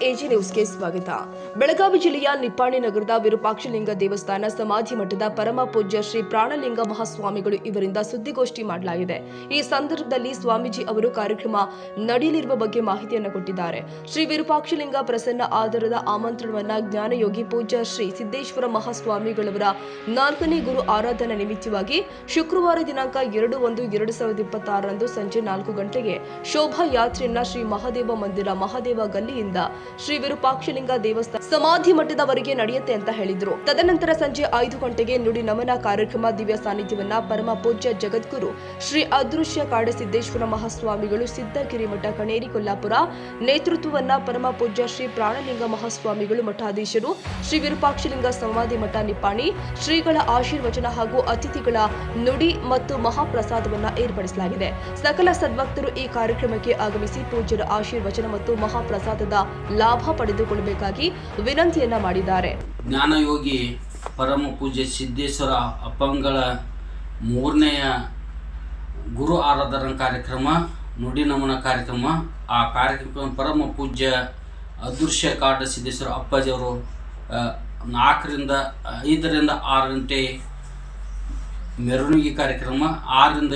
AG ನ್ಯೂಸ್ಗೆ ಸ್ವಾಗತ. ಬೆಳಗಾವಿ ಜಿಲ್ಲೆಯ ನಿಪ್ಪಾಣಿ ನಗರದ ವಿರೂಪಾಕ್ಷಲಿಂಗ ದೇವಸ್ಥಾನ ಸಮಾಧಿ ಮಠದ ಪರಮ ಪೂಜ್ಯ ಶ್ರೀ ಪ್ರಾಣಲಿಂಗ ಮಹಾಸ್ವಾಮಿಗಳು ಇವರಿಂದ ಸುದ್ದಿಗೋಷ್ಠಿ ಮಾಡಲಾಗಿದೆ. ಈ ಸಂದರ್ಭದಲ್ಲಿ ಸ್ವಾಮೀಜಿ ಅವರು ಕಾರ್ಯಕ್ರಮ ನಡೆಯಲಿರುವ ಬಗ್ಗೆ ಮಾಹಿತಿಯನ್ನು ಕೊಟ್ಟಿದ್ದಾರೆ. ಶ್ರೀ ವಿರೂಪಾಕ್ಷಲಿಂಗ ಪ್ರಸನ್ನ ಆಧಾರದ ಆಮಂತ್ರಣವನ್ನ ಜ್ಞಾನಯೋಗಿ ಪೂಜ್ಯ ಶ್ರೀ ಸಿದ್ದೇಶ್ವರ ಮಹಾಸ್ವಾಮಿಗಳವರ 4ನೇ ಗುರು ಆರಾಧನಾ ನಿಮಿತ್ತವಾಗಿ ಶುಕ್ರವಾರ ದಿನಾಂಕ 2/1/2026 ಸಂಜೆ 4 ಗಂಟೆಗೆ ಶೋಭಾಯಾತ್ರೆಯನ್ನ ಶ್ರೀ ಮಹಾದೇವ ಮಂದಿರ ಮಹಾದೇವ ಗಲ್ಲಿಯಿಂದ ಶ್ರೀ ವಿರೂಪಾಕ್ಷಲಿಂಗ ದೇವಸ್ಥಾನ ಸಮಾಧಿ ಮಠದವರೆಗೆ ನಡೆಯುತ್ತೆ ಅಂತ ಹೇಳಿದ್ರು. ತದನಂತರ ಸಂಜೆ 5 ಗಂಟೆಗೆ ನುಡಿ ನಮನ ಕಾರ್ಯಕ್ರಮ ದಿವ್ಯ ಸಾನ್ನಿಧ್ಯವನ್ನ ಪರಮ ಪೂಜ್ಯ ಜಗದ್ಗುರು ಶ್ರೀ ಅದೃಶ್ಯ ಕಾಡಸಿದ್ದೇಶ್ವರ ಮಹಾಸ್ವಾಮಿಗಳು ಸಿದ್ದಗಿರಿ ಮಠ ಕಣೇರಿ ಕೊಲ್ಲಾಪುರ ನೇತೃತ್ವವನ್ನ ಪರಮ ಪೂಜ್ಯ ಶ್ರೀ ಪ್ರಾಣಲಿಂಗ ಮಹಾಸ್ವಾಮಿಗಳು ಮಠಾಧೀಶರು ಶ್ರೀ ವಿರೂಪಾಕ್ಷಲಿಂಗ ಸಮಾಧಿ ಮಠ ನಿಪ್ಪಾಣಿ ಶ್ರೀಗಳ ಆಶೀರ್ವಚನ ಹಾಗೂ ಅತಿಥಿಗಳ ನುಡಿ ಮತ್ತು ಮಹಾಪ್ರಸಾದವನ್ನ ಏರ್ಪಡಿಸಲಾಗಿದೆ. ಸಕಲ ಸದ್ಭಕ್ತರು ಈ ಕಾರ್ಯಕ್ರಮಕ್ಕೆ ಆಗಮಿಸಿ ಪೂಜ್ಯರ ಆಶೀರ್ವಚನ ಮತ್ತು ಮಹಾಪ್ರಸಾದದ ಲಾಭ ಪಡೆದುಕೊಳ್ಳಬೇಕಾಗಿ ವಿನಂತಿಯನ್ನ ಮಾಡಿದ್ದಾರೆ. ಜ್ಞಾನಯೋಗಿ ಪರಮ ಪೂಜ್ಯ ಸಿದ್ದೇಶ್ವರ ಅಪ್ಪಂಗಳ 3ನೇಯ ಗುರು ಆರಾಧನಾ ಕಾರ್ಯಕ್ರಮ ನುಡಿ ನಮನ ಕಾರ್ಯಕ್ರಮ. ಆ ಕಾರ್ಯಕ್ರಮ ಪರಮ ಪೂಜ್ಯ ಅದೃಶ್ಯ ಕಾಡ ಸಿದ್ದೇಶ್ವರ ಅಪ್ಪಾಜಿಯವರು 5ರಿಂದ 6 ಗಂಟೆ ಮೆರವಣಿಗೆ ಕಾರ್ಯಕ್ರಮ, 6ರಿಂದ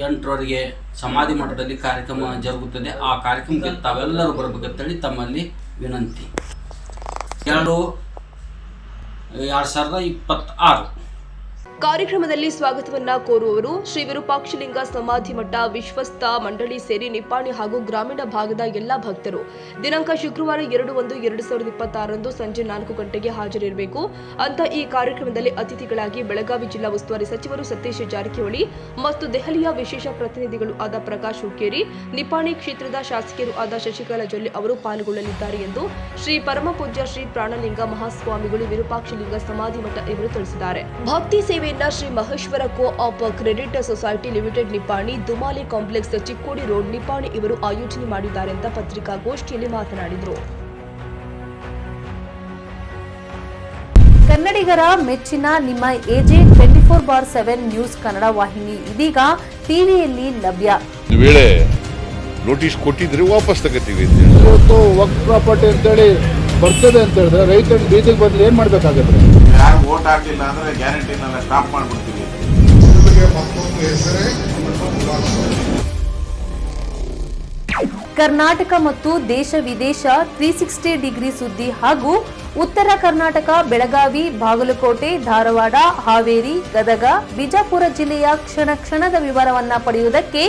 8ರವರೆಗೆ ಸಮಾಧಿ ಮಠದಲ್ಲಿ ಕಾರ್ಯಕ್ರಮ ಜರುಗುತ್ತದೆ. ಆ ಕಾರ್ಯಕ್ರಮಕ್ಕೆ ತಾವೆಲ್ಲರೂ ಬರಬೇಕಂತೇಳಿ ತಮ್ಮಲ್ಲಿ ವಿನಂತಿ. 2026 ಕಾರ್ಯಕ್ರಮದಲ್ಲಿ ಸ್ವಾಗತವನ್ನ ಕೋರುವವರು ಶ್ರೀ ವಿರೂಪಾಕ್ಷಲಿಂಗ ಸಮಾಧಿ ಮಠ ವಿಶ್ವಸ್ತ ಮಂಡಳಿ ಸೇರಿ ನಿಪ್ಪಾಣಿ ಹಾಗೂ ಗ್ರಾಮೀಣ ಭಾಗದ ಎಲ್ಲಾ ಭಕ್ತರು ದಿನಾಂಕ ಶುಕ್ರವಾರ 2/1/2026 ಸಂಜೆ 4 ಗಂಟೆಗೆ ಹಾಜರಿರಬೇಕು ಅಂತ ಈ ಕಾರ್ಯಕ್ರಮದಲ್ಲಿ ಅತಿಥಿಗಳಾಗಿ ಬೆಳಗಾವಿ ಜಿಲ್ಲಾ ಉಸ್ತುವಾರಿ ಸಚಿವರು ಸತೀಶ್ ಜಾರಕಿಹೊಳಿ ಮತ್ತು ದೆಹಲಿಯ ವಿಶೇಷ ಪ್ರತಿನಿಧಿಗಳು ಆದ ಪ್ರಕಾಶ್ ಹುಕ್ಕೇರಿ, ನಿಪ್ಪಾಣಿ ಕ್ಷೇತ್ರದ ಶಾಸಕಿಯರು ಆದ ಶಶಿಕಲಾ ಜೊಲ್ಲೆ ಅವರು ಪಾಲ್ಗೊಳ್ಳಲಿದ್ದಾರೆ ಎಂದು ಶ್ರೀ ಪರಮ ಪೂಜ್ಯ ಶ್ರೀ ಪ್ರಾಣಲಿಂಗ ಮಹಾಸ್ವಾಮಿಗಳು ವಿರೂಪಾಕ್ಷಲಿಂಗ ಸಮಾಧಿ ಮಠ ಇವರು ತಿಳಿಸಿದ್ದಾರೆ. ಭಕ್ತಿ ಸೇವೆಯನ್ನ Shri Maheshwara co op credit society limited Nipani Dumali complex Chikodi road Nipani ಇವರು ಆಯೋಜನೆ ಮಾಡಿದ್ದಾರೆ ಅಂತ ಪತ್ರಿಕಾಗೋಷ್ಠಿಯಲ್ಲಿ ಮಾತನಾಡಿದರು. ಕನ್ನಡಿಗರ ಮೆಚ್ಚಿನ ನಿಮ್ಮ ಎಜೆ 24/7 ನ್ಯೂಸ್ ಕನ್ನಡ ವಾಹಿನಿ ಇದೀಗ ಟಿವಿಯಲ್ಲಿ ಲಭ್ಯ. ವೇಳೆ ನೋಟಿಸ್ ಕೊಟ್ಟಿದ್ರೆ ವಾಪಸ್ ತಗೋತೀವಿ. ಇವತ್ತು ವಕ್ಫ್ ಪ್ರಾಪರ್ಟಿ ಅಂತೇಳಿ ಬರ್ತದೆ ಅಂತ ಹೇಳಿದ್ರೆ ರೈತರ ಬೀದಿಗೆ ಬಂದು ಏನ್ ಮಾಡ್ಬೇಕಾಗತ್ತೆ? ಯಾರು ವೋಟ್ ಹಾಕಲಿಲ್ಲ ಅಂದ್ರೆ ಗ್ಯಾರಂಟಿನೆಲ್ಲ ಸ್ಟಾಪ್ ಮಾಡ್ಬಿಡ್ತೀವಿ. ಕರ್ನಾಟಕ ಮತ್ತು ದೇಶ ವಿದೇಶ 360 ಡಿಗ್ರಿ ಸುದ್ದಿ ಹಾಗೂ ಉತ್ತರ ಕರ್ನಾಟಕ ಬೆಳಗಾವಿ, ಬಾಗಲಕೋಟೆ, ಧಾರವಾಡ, ಹಾವೇರಿ, ಗದಗ, ಬಿಜಾಪುರ ಜಿಲ್ಲೆಯ ಕ್ಷಣ ಕ್ಷಣದ ವಿವರವನ್ನ ಪಡೆಯುವುದಕ್ಕೆ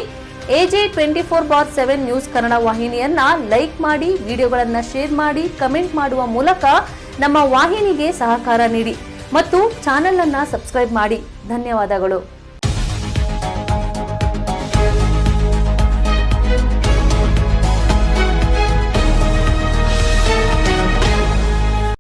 ಎಜೆ 24/7 ನ್ಯೂಸ್ ಕನ್ನಡ ವಾಹಿನಿಯನ್ನ ಲೈಕ್ ಮಾಡಿ, ವಿಡಿಯೋಗಳನ್ನ ಶೇರ್ ಮಾಡಿ, ಕಮೆಂಟ್ ಮಾಡುವ ಮೂಲಕ ನಮ್ಮ ವಾಹಿನಿಗೆ ಸಹಕಾರ ನೀಡಿ ಮತ್ತು ಚಾನೆಲ್ ಅನ್ನ ಸಬ್ಸ್ಕ್ರೈಬ್ ಮಾಡಿ. ಧನ್ಯವಾದಗಳು.